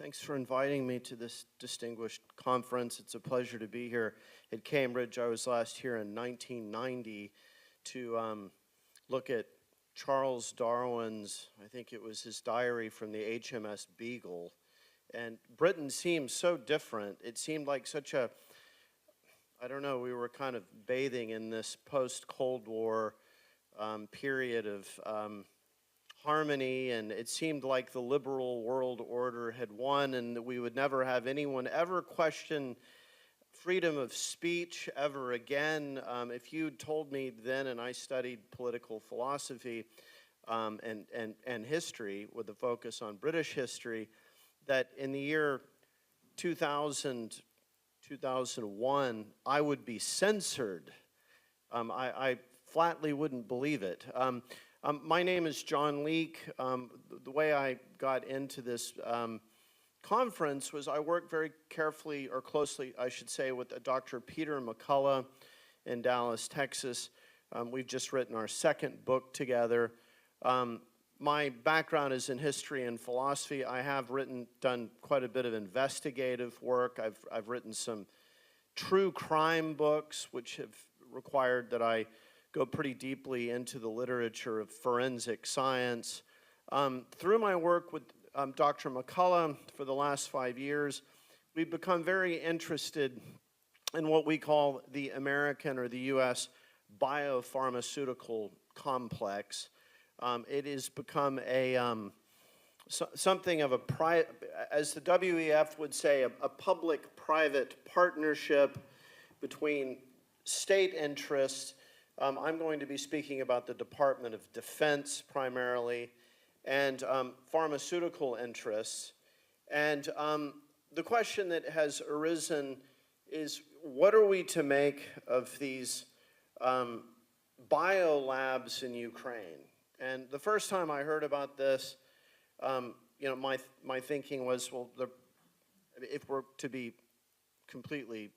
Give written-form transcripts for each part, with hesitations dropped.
Thanks for inviting me to this distinguished conference. It's a pleasure to be here at Cambridge. I was last here in 1990 to look at Charles Darwin's, I think it was his diary from the HMS Beagle. And Britain seemed so different. It seemed like such a, I don't know, we were kind of bathing in this post-Cold War period of harmony, and it seemed like the liberal world order had won and that we would never have anyone ever question freedom of speech ever again. If you'd told me then, and I studied political philosophy and history with a focus on British history, that in the year 2000, 2001, I would be censored, I flatly wouldn't believe it. My name is John Leake. The way I got into this conference was I worked very carefully, or closely, I should say, with Dr. Peter McCullough in Dallas, Texas. We've just written our second book together. My background is in history and philosophy. I have done quite a bit of investigative work. I've written some true crime books, which have required that I go pretty deeply into the literature of forensic science. Through my work with Dr. McCullough for the last 5 years, we've become very interested in what we call the American or the U.S. biopharmaceutical complex. It has become a something of a as the WEF would say, a public-private partnership between state interests. I'm going to be speaking about the Department of Defense primarily, and pharmaceutical interests. And the question that has arisen is, what are we to make of these biolabs in Ukraine? And the first time I heard about this, my thinking was, well, if we're to be completely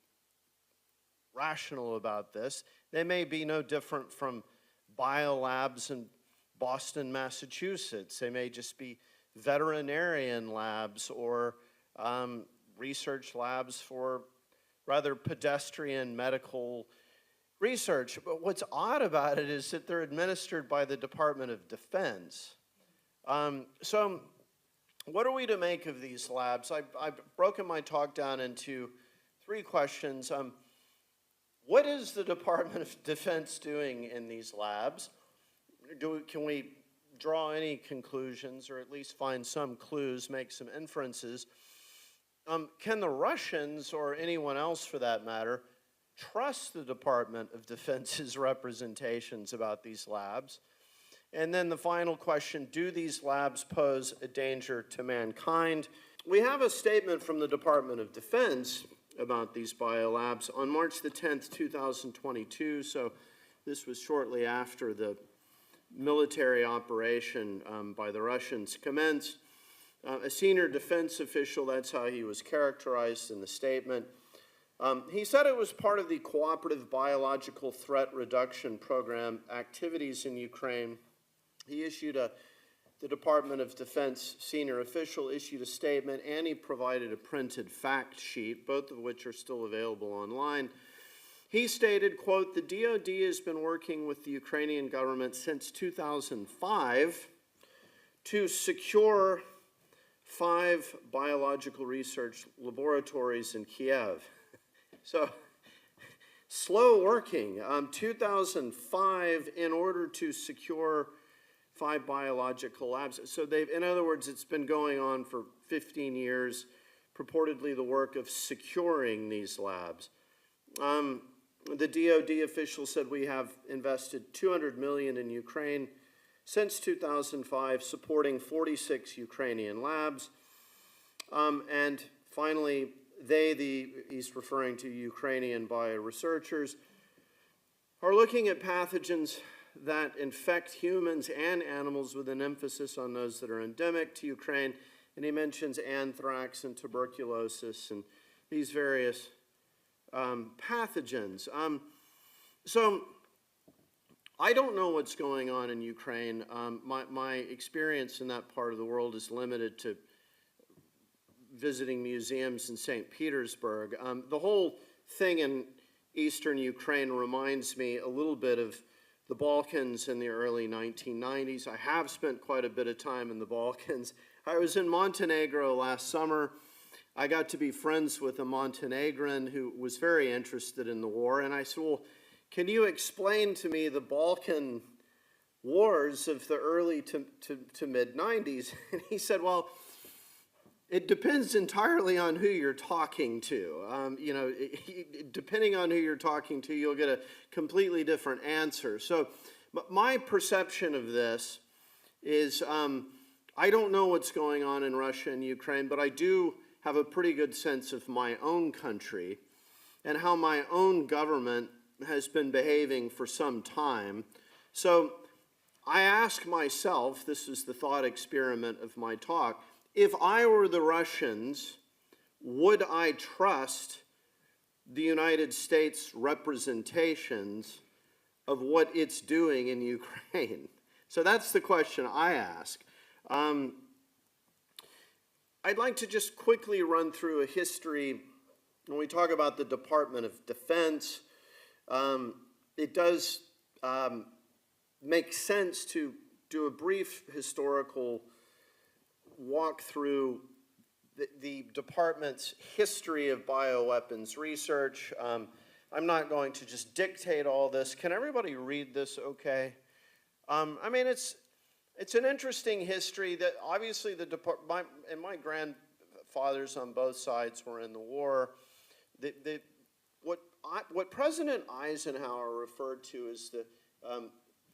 rational about this, they may be no different from biolabs in Boston, Massachusetts. They may just be veterinarian labs or research labs for rather pedestrian medical research. But what's odd about it is that they're administered by the Department of Defense. So what are we to make of these labs? I've broken my talk down into 3 questions. What is the Department of Defense doing in these labs? Can we draw any conclusions, or at least find some clues, make some inferences? Can the Russians, or anyone else for that matter, trust the Department of Defense's representations about these labs? And then the final question, do these labs pose a danger to mankind? We have a statement from the Department of Defense about these biolabs on March the 10th, 2022, so this was shortly after the military operation by the Russians commenced. A senior defense official, that's how he was characterized in the statement. He said it was part of the Cooperative Biological Threat Reduction Program activities in Ukraine. He issued the Department of Defense senior official issued a statement, and he provided a printed fact sheet, both of which are still available online. He stated, quote, "The DoD has been working with the Ukrainian government since 2005 to secure 5 biological research laboratories in Kiev." So, slow working. 2005 in order to secure 5 biological labs. So in other words, it's been going on for 15 years, purportedly the work of securing these labs. The DoD official said we have invested $200 million in Ukraine since 2005, supporting 46 Ukrainian labs. And finally, he's referring to Ukrainian bioresearchers, are looking at pathogens that infect humans and animals with an emphasis on those that are endemic to Ukraine. And he mentions anthrax and tuberculosis and these various pathogens. So I don't know what's going on in Ukraine. My experience in that part of the world is limited to visiting museums in St. Petersburg. The whole thing in eastern Ukraine reminds me a little bit of the Balkans in the early 1990s. I have spent quite a bit of time in the Balkans. I was in Montenegro last summer. I got to be friends with a Montenegrin who was very interested in the war, and I said, well, can you explain to me the Balkan wars of the early to mid-90s? And he said, well, it depends entirely on who you're talking to. Depending on who you're talking to, you'll get a completely different answer. So my perception of this is I don't know what's going on in Russia and Ukraine, but I do have a pretty good sense of my own country and how my own government has been behaving for some time. So I ask myself, this is the thought experiment of my talk, if I were the Russians, would I trust the United States representations of what it's doing in Ukraine? So that's the question I ask. I'd like to just quickly run through a history. When we talk about the Department of Defense, it does make sense to do a brief historical walk through the department's history of bioweapons research. I'm not going to just dictate all this. Can everybody read this okay? It's an interesting history that obviously my grandfathers on both sides were in the war. What President Eisenhower referred to as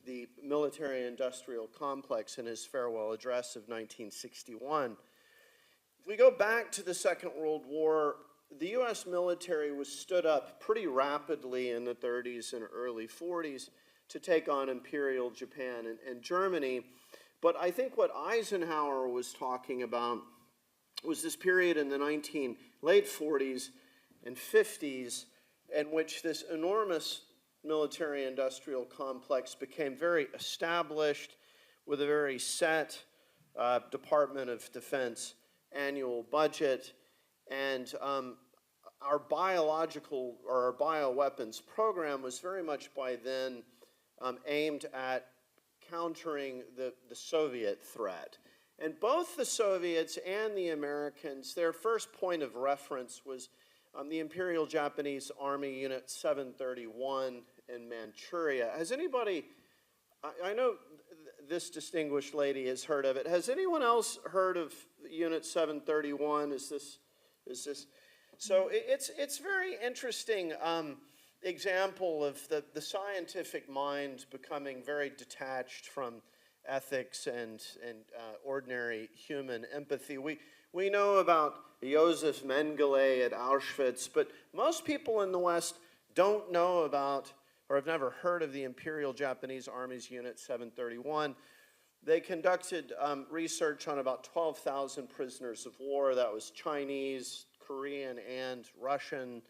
the military-industrial complex in his farewell address of 1961. If we go back to the Second World War, the U.S. military was stood up pretty rapidly in the 30s and early 40s to take on Imperial Japan and Germany. But I think what Eisenhower was talking about was this period in the late 40s and 50s in which this enormous military-industrial complex became very established with a very set Department of Defense annual budget, and our bioweapons program was very much by then aimed at countering the Soviet threat. And both the Soviets and the Americans, their first point of reference was the Imperial Japanese Army Unit 731 in Manchuria. Has anybody, I know this distinguished lady has heard of it. Has anyone else heard of Unit 731? Is this? So it's very interesting example of the scientific mind becoming very detached from ethics and ordinary human empathy. We know about Josef Mengele at Auschwitz, but most people in the West don't know about or have never heard of the Imperial Japanese Army's Unit 731. They conducted research on about 12,000 prisoners of war. That was Chinese, Korean, and Russian.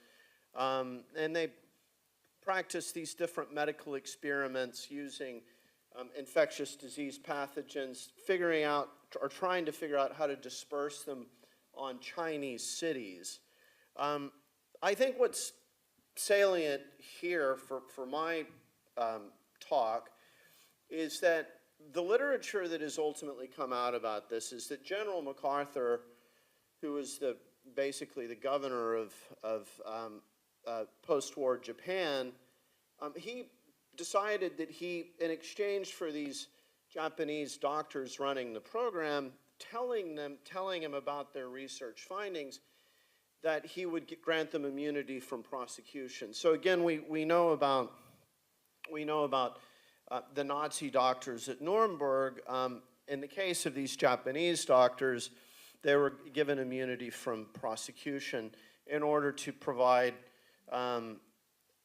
And they practiced these different medical experiments using infectious disease pathogens, figuring out or trying to figure out how to disperse them on Chinese cities. I think what's salient here for my talk is that the literature that has ultimately come out about this is that General MacArthur, who was basically the governor of post-war Japan, he decided that in exchange for these Japanese doctors running the program, telling him about their research findings, that he would grant them immunity from prosecution. So again, we know about the Nazi doctors at Nuremberg. In the case of these Japanese doctors, they were given immunity from prosecution in order to provide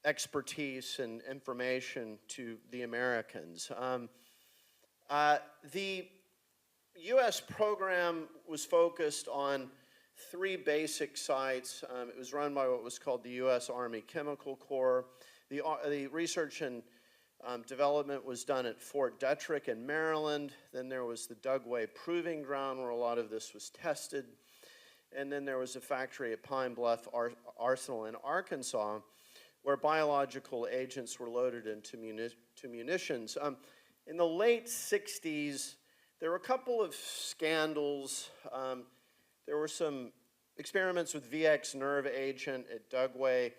expertise and information to the Americans. The U.S. program was focused on 3 basic sites. It was run by what was called the U.S. Army Chemical Corps. The research and development was done at Fort Detrick in Maryland. Then there was the Dugway Proving Ground where a lot of this was tested. and then there was a factory at Pine Bluff Arsenal in Arkansas where biological agents were loaded into munitions. In the late 60s, there were a couple of scandals. There were some experiments with VX nerve agent at Dugway.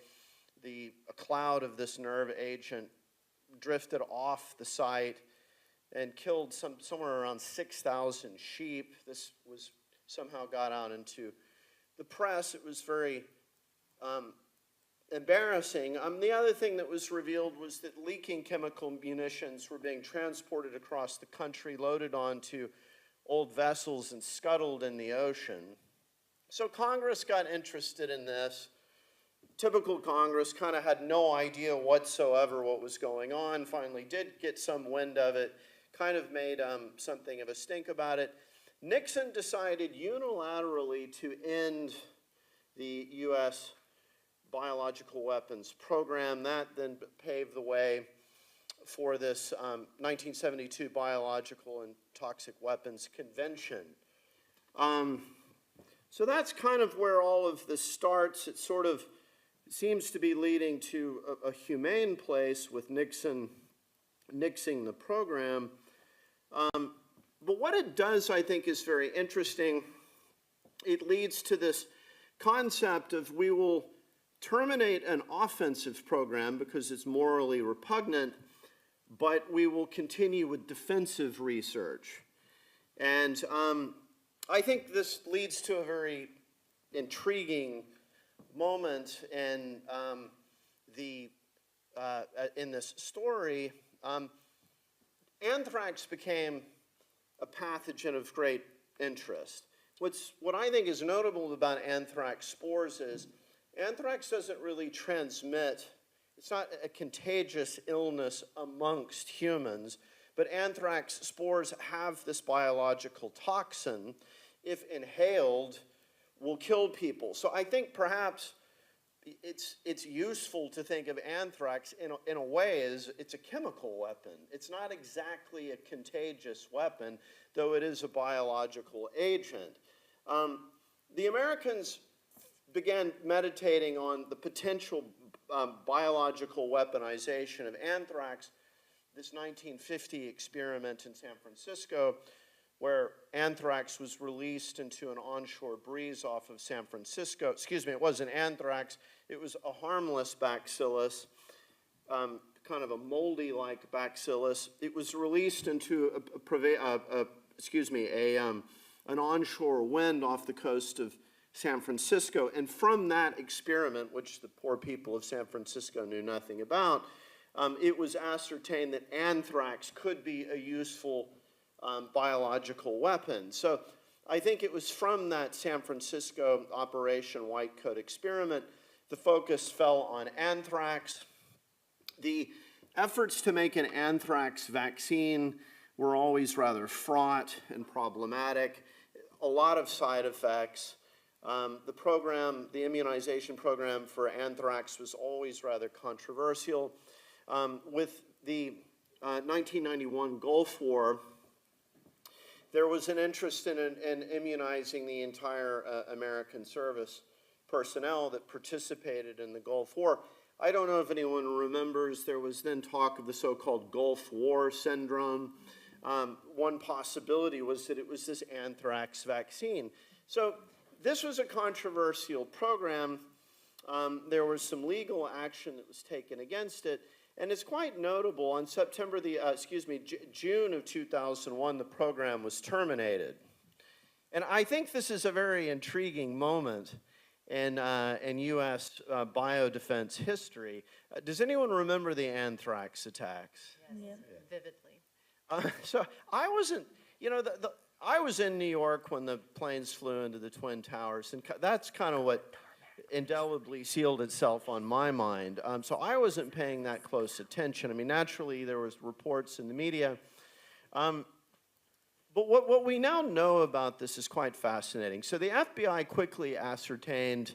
A cloud of this nerve agent drifted off the site and killed somewhere around 6,000 sheep. This was somehow got out into the press. It was very embarrassing. The other thing that was revealed was that leaking chemical munitions were being transported across the country, loaded onto old vessels and scuttled in the ocean. So Congress got interested in this. Typical Congress kind of had no idea whatsoever what was going on, finally did get some wind of it, kind of made something of a stink about it. Nixon decided unilaterally to end the U.S. biological weapons program. That then paved the way for this 1972 Biological and Toxic Weapons Convention. So that's kind of where all of this starts. It sort of seems to be leading to a humane place with Nixon nixing the program. But what it does, I think, is very interesting. It leads to this concept of we will terminate an offensive program because it's morally repugnant, but we will continue with defensive research. And I think this leads to a very intriguing moment in this story. Anthrax became a pathogen of great interest. What I think is notable about anthrax spores is anthrax doesn't really transmit. It's not a contagious illness amongst humans, but anthrax spores have this biological toxin, if inhaled, will kill people. So I think perhaps it's useful to think of anthrax in a way as it's a chemical weapon. It's not exactly a contagious weapon, though it is a biological agent. The Americans began meditating on the potential biological weaponization of anthrax. This 1950 experiment in San Francisco, where anthrax was released into an onshore breeze off of San Francisco. Excuse me, it wasn't anthrax. It was a harmless bacillus, kind of a moldy-like bacillus. It was released into an onshore wind off the coast of San Francisco. And from that experiment, which the poor people of San Francisco knew nothing about, it was ascertained that anthrax could be a useful biological weapon. So I think it was from that San Francisco Operation White Coat experiment, the focus fell on anthrax. The efforts to make an anthrax vaccine were always rather fraught and problematic, a lot of side effects. The immunization program for anthrax was always rather controversial. With the 1991 Gulf War, there was an interest in immunizing the entire American service personnel that participated in the Gulf War. I don't know if anyone remembers, there was then talk of the so-called Gulf War syndrome. One possibility was that it was this anthrax vaccine. So this was a controversial program. There was some legal action that was taken against it. And it's quite notable, on June of 2001, the program was terminated. And I think this is a very intriguing moment in U.S. biodefense history. Does anyone remember the anthrax attacks? Yes, vividly. So I wasn't, I was in New York when the planes flew into the Twin Towers, and that's kind of what indelibly sealed itself on my mind. So I wasn't paying that close attention. I mean, naturally, there was reports in the media. But what we now know about this is quite fascinating. So the FBI quickly ascertained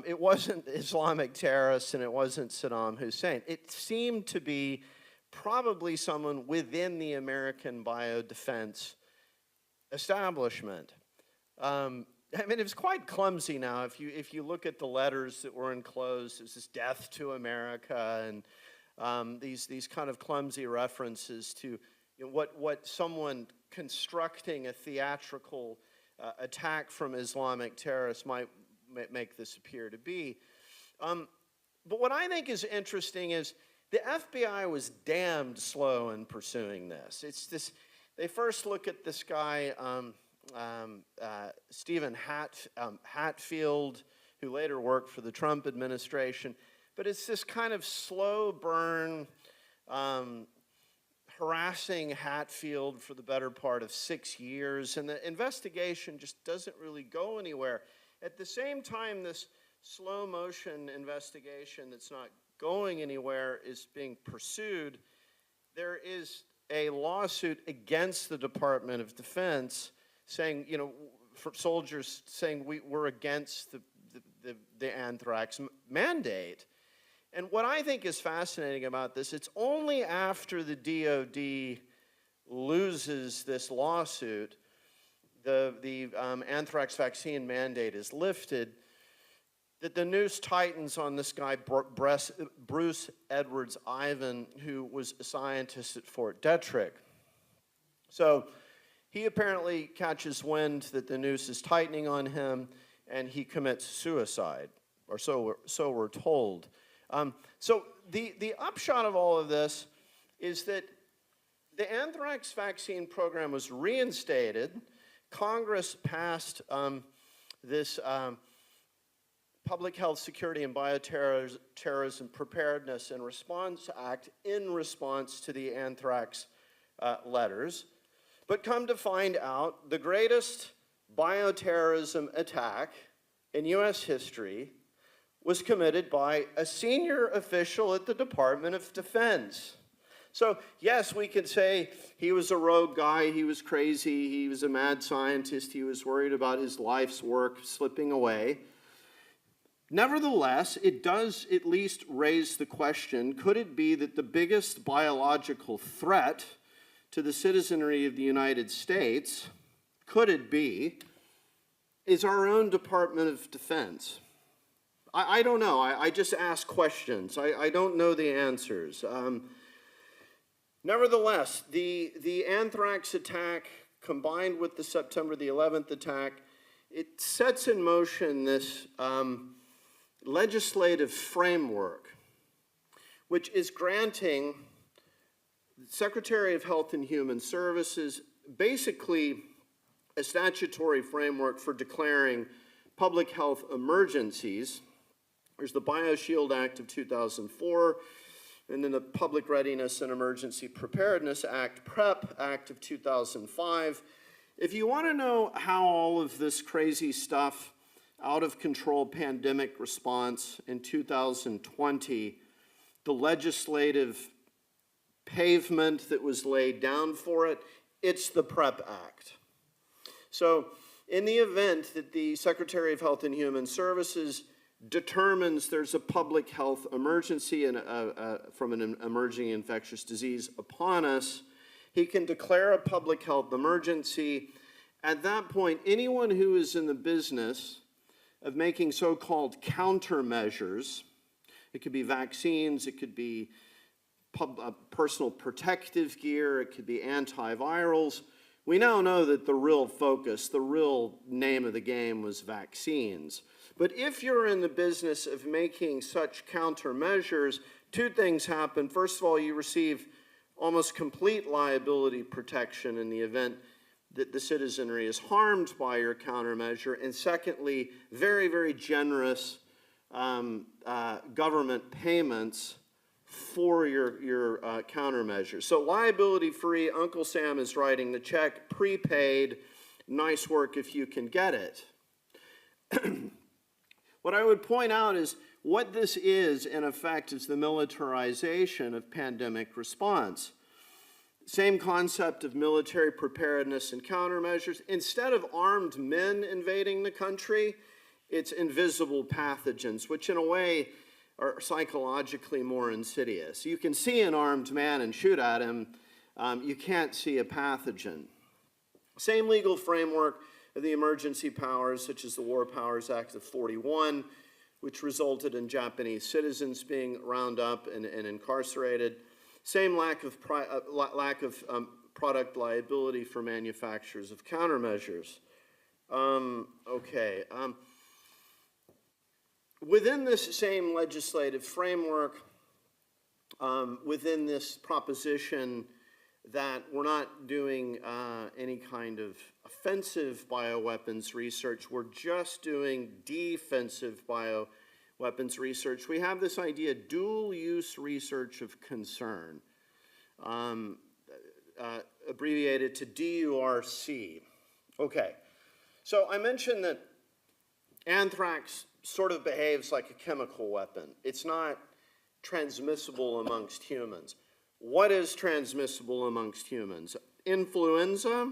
it wasn't Islamic terrorists and it wasn't Saddam Hussein. It seemed to be probably someone within the American biodefense establishment. I mean, it was quite clumsy now. If you look at the letters that were enclosed, there's this death to America, and these kind of clumsy references to what someone constructing a theatrical attack from Islamic terrorists might make this appear to be. But what I think is interesting is the FBI was damned slow in pursuing this. It's this. They first look at this guy, Stephen Hatfield, who later worked for the Trump administration. But it's this kind of slow burn, harassing Hatfield for the better part of 6 years, and the investigation just doesn't really go anywhere. At the same time, this slow motion investigation that's not going anywhere is being pursued, there is a lawsuit against the Department of Defense saying, for soldiers saying we're against the anthrax mandate. And what I think is fascinating about this, it's only after the DOD loses this lawsuit, the anthrax vaccine mandate is lifted, that the noose tightens on this guy, Bruce Edwards Ivan, who was a scientist at Fort Detrick. So he apparently catches wind that the noose is tightening on him, and he commits suicide, or so we're told. So the upshot of all of this is that the anthrax vaccine program was reinstated. Congress passed this Public Health Security and Bioterrorism Preparedness and Response Act in response to the anthrax letters. But come to find out, the greatest bioterrorism attack in U.S. history was committed by a senior official at the Department of Defense. So, yes, we could say he was a rogue guy, he was crazy, he was a mad scientist, he was worried about his life's work slipping away. Nevertheless, it does at least raise the question, could it be that the biggest biological threat to the citizenry of the United States, could it be, is our own Department of Defense? I don't know. I just ask questions. I don't know the answers. Nevertheless, the anthrax attack combined with the September the 11th attack, it sets in motion this legislative framework, which is granting the Secretary of Health and Human Services basically a statutory framework for declaring public health emergencies. There's the BioShield Act of 2004, and then the Public Readiness and Emergency Preparedness Act, PrEP Act of 2005. If you want to know how all of this crazy stuff, out of control pandemic response in 2020, the legislative pavement that was laid down for it, it's the PrEP Act. So in the event that the Secretary of Health and Human Services determines there's a public health emergency and from an emerging infectious disease upon us, he can declare a public health emergency. At that point, anyone who is in the business of making so-called countermeasures, it could be vaccines, it could be personal protective gear, it could be antivirals. We now know that the real focus, the real name of the game was vaccines. But if you're in the business of making such countermeasures, two things happen. First of all, you receive almost complete liability protection in the event that the citizenry is harmed by your countermeasure. And secondly, very, very generous government payments for your countermeasures. So liability-free, Uncle Sam is writing the check, prepaid, nice work if you can get it. What I would point out is what this is, in effect, is the militarization of pandemic response. Same concept of military preparedness and countermeasures. Instead of armed men invading the country, it's invisible pathogens, which in a way are psychologically more insidious. You can see an armed man and shoot at him. You can't see a pathogen. Same legal framework of the emergency powers, such as the War Powers Act of 41, which resulted in Japanese citizens being rounded up and incarcerated. Same lack of product liability for manufacturers of countermeasures. Within this same legislative framework, within this proposition that we're not doing any kind of offensive bioweapons research, we're just doing defensive bioweapons research, we have this idea, dual-use research of concern, abbreviated to DURC. Okay, so I mentioned that anthrax sort of behaves like a chemical weapon. It's not transmissible amongst humans. What is transmissible amongst humans? Influenza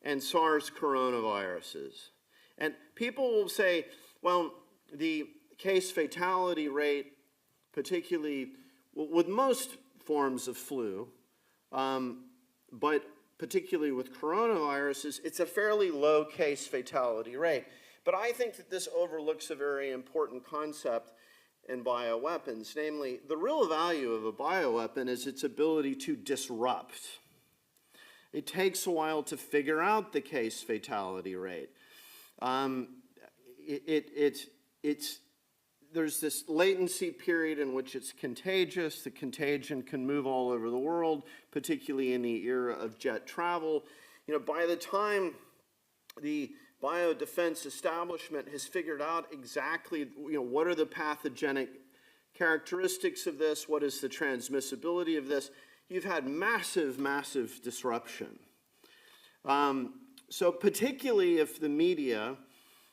and SARS coronaviruses. And people will say, well, the case fatality rate, particularly with most forms of flu, but particularly with coronaviruses, it's a fairly low case fatality rate. But I think that this overlooks a very important concept in bioweapons, namely, the real value of a bioweapon is its ability to disrupt. It takes a while to figure out the case fatality rate. There's this latency period in which it's contagious. The contagion can move all over the world, particularly in the era of jet travel. You know, by the time the Biodefense establishment has figured out exactly, what are the pathogenic characteristics of this, what is the transmissibility of this, you've had massive, massive disruption. So particularly if the media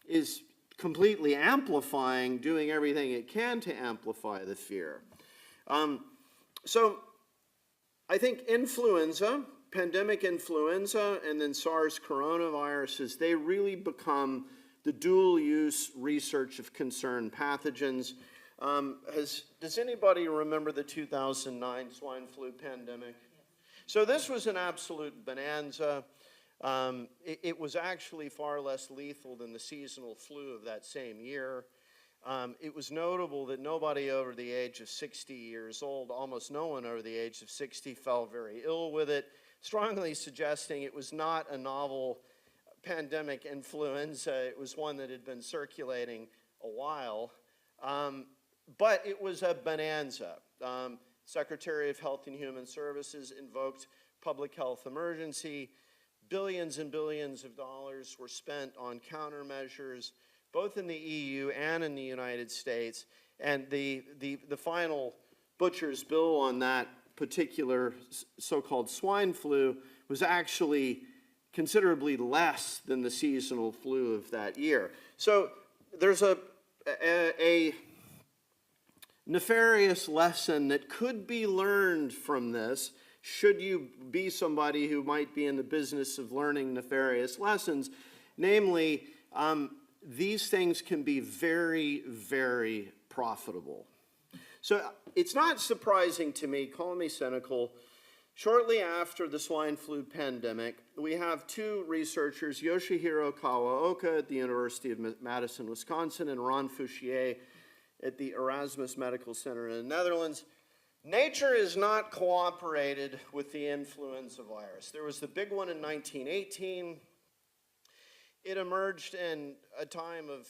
is completely amplifying, doing everything it can to amplify the fear. So I think influenza, pandemic influenza, and then SARS coronaviruses, they really become the dual-use research of concern pathogens. Does anybody remember the 2009 swine flu pandemic? Yes. So this was an absolute bonanza. It was actually far less lethal than the seasonal flu of that same year. It was notable that nobody over the age of 60 years old, almost no one over the age of 60, fell very ill with it, strongly suggesting it was not a novel pandemic influenza. It was one that had been circulating a while. But it was a bonanza. Secretary of Health and Human Services invoked public health emergency. Billions and billions of dollars were spent on countermeasures, both in the EU and in the United States. And the final butcher's bill on that particular so-called swine flu was actually considerably less than the seasonal flu of that year. So there's a nefarious lesson that could be learned from this, should you be somebody who might be in the business of learning nefarious lessons. Namely, these things can be very, very profitable. So it's not surprising to me, call me cynical, shortly after the swine flu pandemic, we have two researchers, Yoshihiro Kawaoka at the University of Madison, Wisconsin, and Ron Fouchier at the Erasmus Medical Center in the Netherlands. Nature has not cooperated with the influenza virus. There was the big one in 1918. It emerged in a time of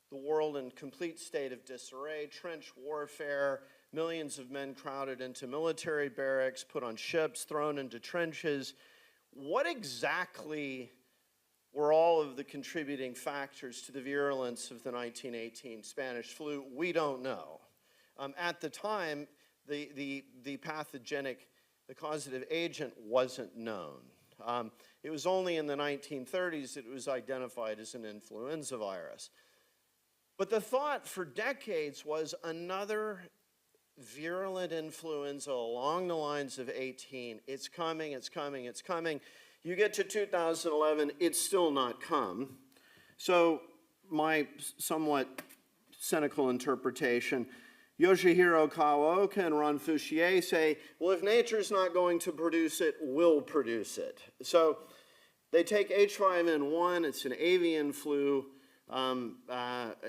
the world in complete state of disarray, trench warfare, millions of men crowded into military barracks, put on ships, thrown into trenches. What exactly were all of the contributing factors to the virulence of the 1918 Spanish flu? We don't know. At the time, the pathogenic, the causative agent wasn't known. It was only in the 1930s that it was identified as an influenza virus. But the thought for decades was another virulent influenza along the lines of 18. It's coming, it's coming, it's coming. You get to 2011, it's still not come. So my somewhat cynical interpretation, Yoshihiro Kawaoka and Ron Fouchier say, well, if nature's not going to produce it, we'll produce it. So They take H5N1, it's an avian flu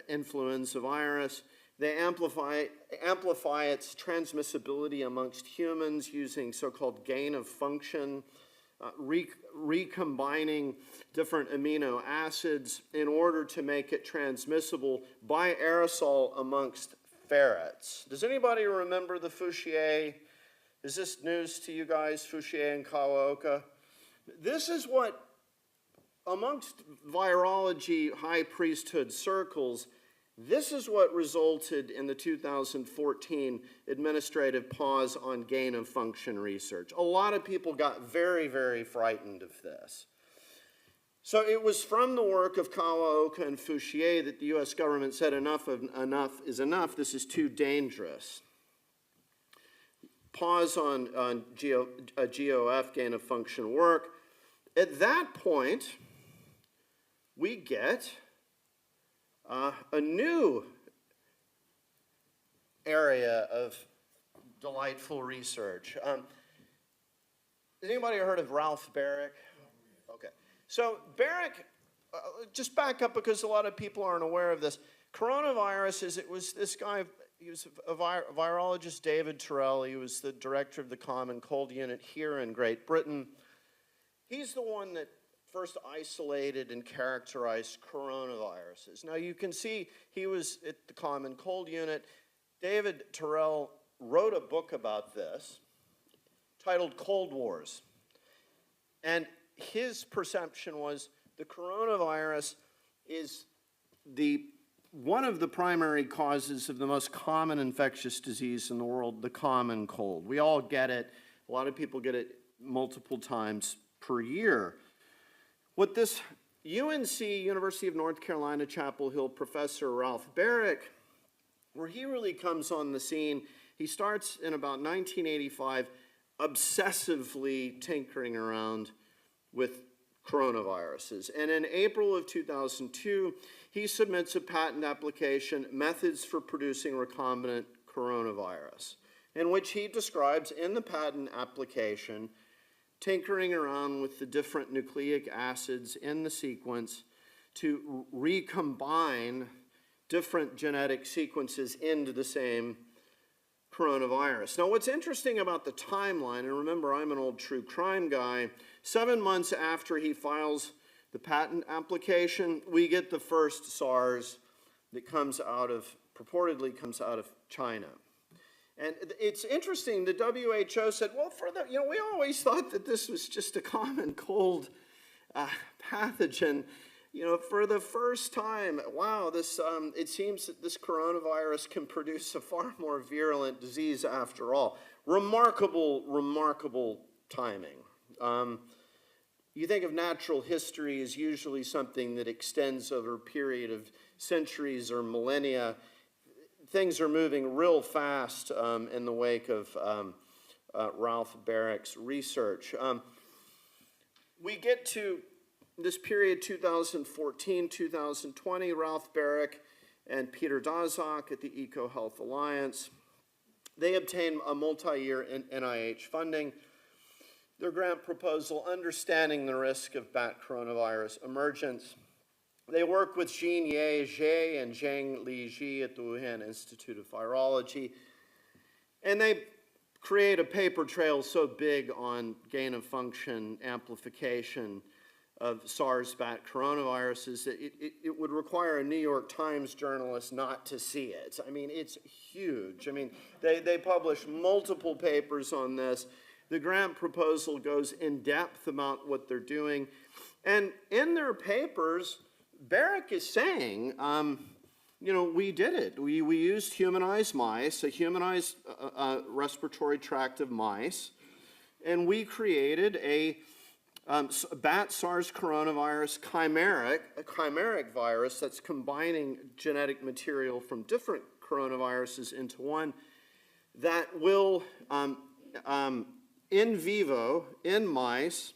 influenza virus. They amplify its transmissibility amongst humans using so-called gain of function, recombining different amino acids in order to make it transmissible by aerosol amongst ferrets. Does anybody remember the Fushier? Is this news to you guys, Fushier and Kawaoka? This is what, amongst virology high priesthood circles, this is what resulted in the 2014 administrative pause on gain of function research. A lot of people got very, very frightened of this. So it was from the work of Kawaoka and Fushier that the US government said enough is enough, this is too dangerous. Pause on GOF, gain of function work. At that point, we get a new area of delightful research. Has anybody heard of Ralph Barrick? Okay. So Barrick, just back up because a lot of people aren't aware of this. Coronavirus it was this guy, he was a virologist, David Terrell. He was the director of the Common Cold Unit here in Great Britain. He's the one that first isolated and characterized coronaviruses. Now you can see he was at the Common Cold Unit. David Terrell wrote a book about this titled Cold Wars. And his perception was the coronavirus is one of the primary causes of the most common infectious disease in the world, the common cold. We all get it. A lot of people get it multiple times per year. What this UNC, University of North Carolina, Chapel Hill professor Ralph Barrick, where he really comes on the scene, he starts in about 1985 obsessively tinkering around with coronaviruses. And in April of 2002, he submits a patent application, Methods for Producing Recombinant Coronavirus, in which he describes in the patent application tinkering around with the different nucleic acids in the sequence to recombine different genetic sequences into the same coronavirus. Now, what's interesting about the timeline, and remember, I'm an old true crime guy, 7 months after he files the patent application, we get the first SARS that purportedly comes out of China. And it's interesting, the WHO said, well, we always thought that this was just a common cold pathogen. For the first time, wow, it seems that this coronavirus can produce a far more virulent disease after all. Remarkable, remarkable timing. You think of natural history as usually something that extends over a period of centuries or millennia. Things are moving real fast in the wake of Ralph Barrick's research. We get to this period, 2014, 2020, Ralph Barrick and Peter Daszak at the EcoHealth Alliance, they obtain a multi-year NIH funding. Their grant proposal, Understanding the Risk of Bat Coronavirus Emergence. They work with Jean-Ye Zhe and Zhang Li Ji at the Wuhan Institute of Virology, and they create a paper trail so big on gain-of-function amplification of SARS bat coronaviruses that it would require a New York Times journalist not to see it. I mean, it's huge. I mean, they publish multiple papers on this. The grant proposal goes in depth about what they're doing. And in their papers, Barrick is saying, we did it. We used humanized mice, a humanized respiratory tract of mice, and we created a bat SARS coronavirus a chimeric virus that's combining genetic material from different coronaviruses into one that will, in vivo, in mice,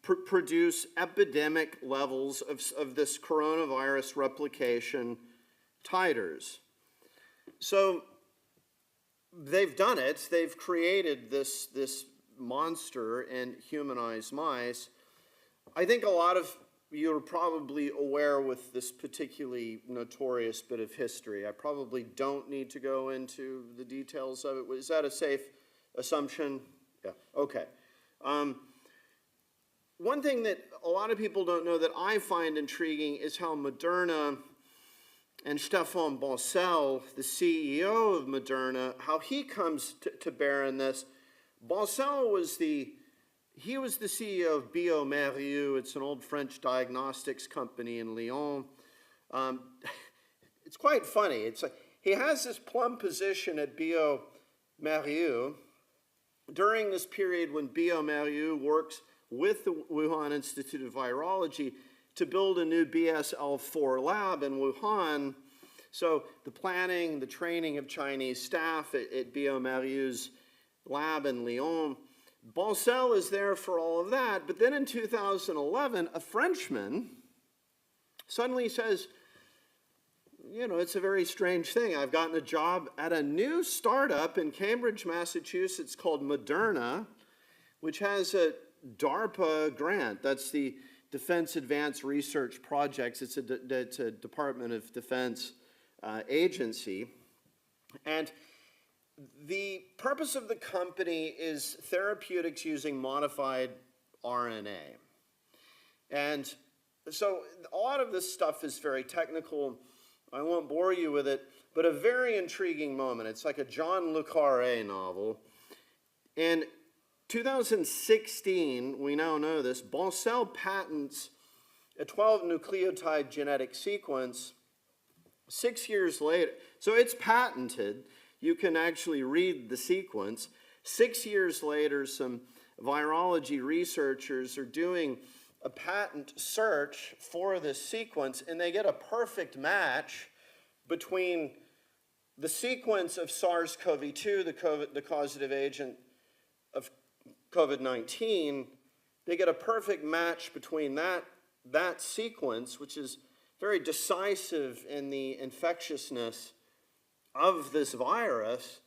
produce epidemic levels of this coronavirus replication titers. So they've done it. They've created this monster in humanized mice. I think a lot of you are probably aware with this particularly notorious bit of history. I probably don't need to go into the details of it. Is that a safe assumption? Yeah, okay. One thing that a lot of people don't know that I find intriguing is how Moderna and Stéphane Bancel, the CEO of Moderna, how he comes to bear in this. Bancel was the CEO of Biomérieux. It's an old French diagnostics company in Lyon. It's quite funny. It's like he has this plum position at Biomérieux during this period when Biomérieux works with the Wuhan Institute of Virology to build a new BSL-4 lab in Wuhan. So the planning, the training of Chinese staff at Biomérieux's lab in Lyon. Bancel is there for all of that, but then in 2011, a Frenchman suddenly says, it's a very strange thing. I've gotten a job at a new startup in Cambridge, Massachusetts called Moderna, which has a DARPA grant. That's the Defense Advanced Research Projects. It's a Department of Defense agency. And the purpose of the company is therapeutics using modified RNA. And so a lot of this stuff is very technical. I won't bore you with it, but a very intriguing moment. It's like a John le Carré novel. In 2016, we now know this, Bancel patents a 12 nucleotide genetic sequence 6 years later. So it's patented. You can actually read the sequence. 6 years later, some virology researchers are doing a patent search for this sequence, and they get a perfect match between the sequence of SARS-CoV-2, the causative agent of COVID-19. They get a perfect match between that sequence, which is very decisive in the infectiousness of this virus,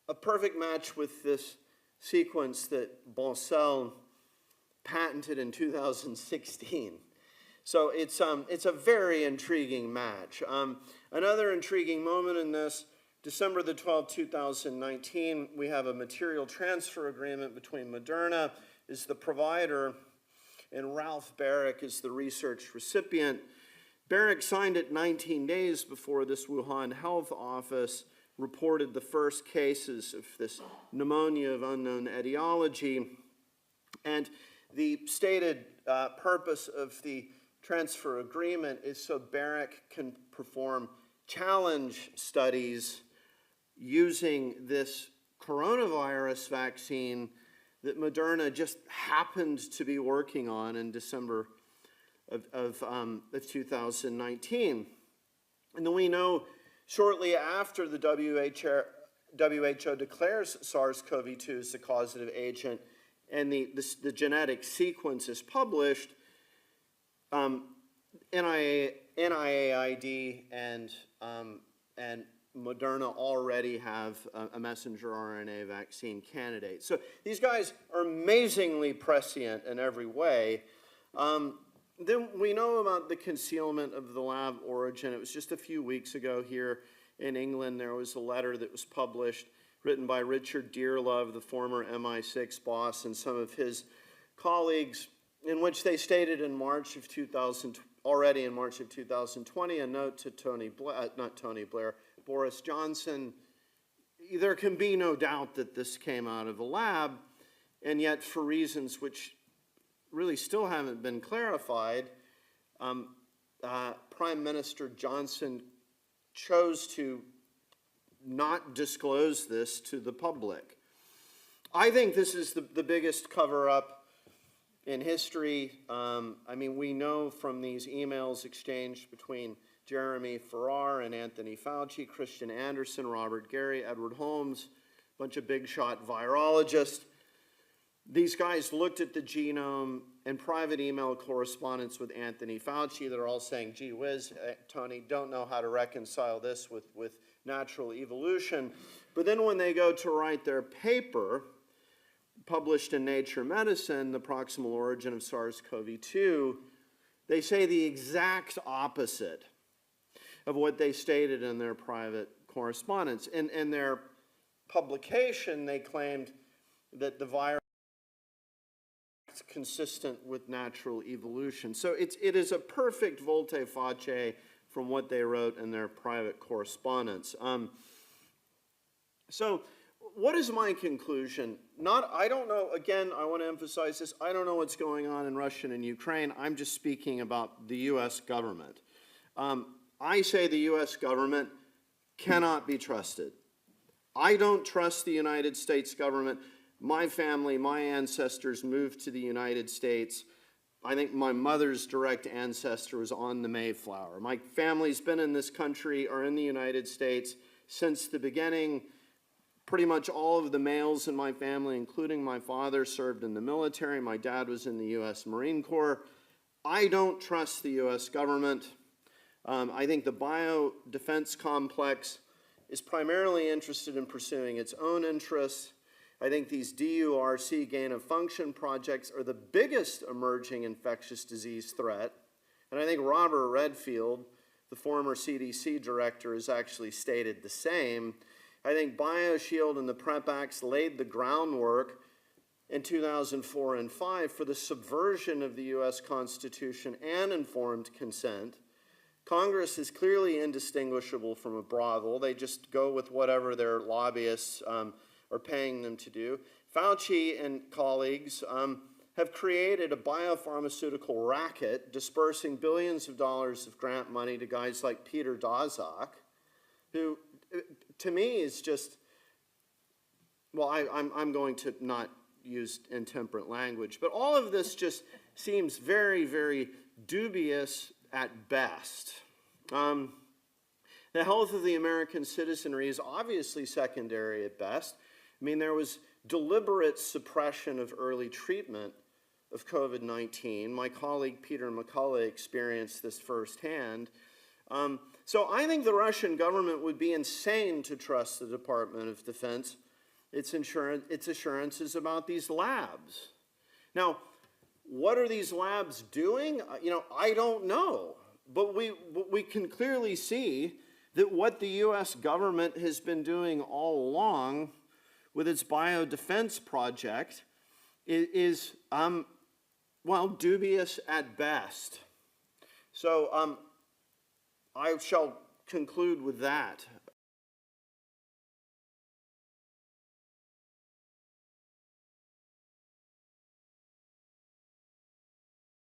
a perfect match with this sequence that Bancel patented in 2016. So it's a very intriguing match. Another intriguing moment in this, December the 12th, 2019, we have a material transfer agreement between Moderna is the provider and Ralph Barrick is the research recipient. Barrick signed it 19 days before this Wuhan Health Office reported the first cases of this pneumonia of unknown etiology. And the stated purpose of the transfer agreement is so Barrick can perform challenge studies using this coronavirus vaccine that Moderna just happened to be working on in December of 2019. And then we know shortly after the WHO declares SARS-CoV-2 as the causative agent and the genetic sequence is published, NIAID and Moderna already have a messenger RNA vaccine candidate. So these guys are amazingly prescient in every way. Then we know about the concealment of the lab origin. It was just a few weeks ago here in England. There was a letter that was published, written by Richard Dearlove, the former MI6 boss, and some of his colleagues, in which they stated in March of 2020, a note to Boris Johnson. There can be no doubt that this came out of a lab, and yet for reasons which really still haven't been clarified, Prime Minister Johnson chose to not disclose this to the public. I think this is the biggest cover-up in history. We know from these emails exchanged between Jeremy Farrar and Anthony Fauci, Christian Anderson, Robert Gary, Edward Holmes, a bunch of big-shot virologists. These guys looked at the genome and private email correspondence with Anthony Fauci that are all saying, gee whiz, Tony, don't know how to reconcile this with natural evolution. But then when they go to write their paper, published in Nature Medicine, The Proximal Origin of SARS-CoV-2, they say the exact opposite of what they stated in their private correspondence. In their publication, they claimed that the virus is consistent with natural evolution. So it is a perfect volte-face from what they wrote in their private correspondence. So what is my conclusion? I don't know, again, I want to emphasize this, I don't know what's going on in Russia and Ukraine. I'm just speaking about the U.S. government. I say the U.S. government cannot be trusted. I don't trust the United States government. My family, my ancestors moved to the United States. I think my mother's direct ancestor was on the Mayflower. My family's been in this country or in the United States since the beginning. Pretty much all of the males in my family, including my father, served in the military. My dad was in the U.S. Marine Corps. I don't trust the U.S. government. I think the biodefense complex is primarily interested in pursuing its own interests. I think these DURC gain-of-function projects are the biggest emerging infectious disease threat. And I think Robert Redfield, the former CDC director, has actually stated the same. I think BioShield and the PrEP Acts laid the groundwork in 2004 and 5 for the subversion of the U.S. Constitution and informed consent. Congress is clearly indistinguishable from a brothel. They just go with whatever their lobbyists are paying them to do. Fauci and colleagues have created a biopharmaceutical racket, dispersing billions of dollars of grant money to guys like Peter Daszak, who, to me, is just, well, I'm going to not use intemperate language, but all of this just seems very, very dubious at best. The health of the American citizenry is obviously secondary at best. I mean, there was deliberate suppression of early treatment of COVID-19. My colleague Peter McCullough experienced this firsthand. So I think the Russian government would be insane to trust the Department of Defense, its assurances about these labs. Now, what are these labs doing? I don't know. But we can clearly see that what the U.S. government has been doing all along with its biodefense project is well, dubious at best. So I shall conclude with that.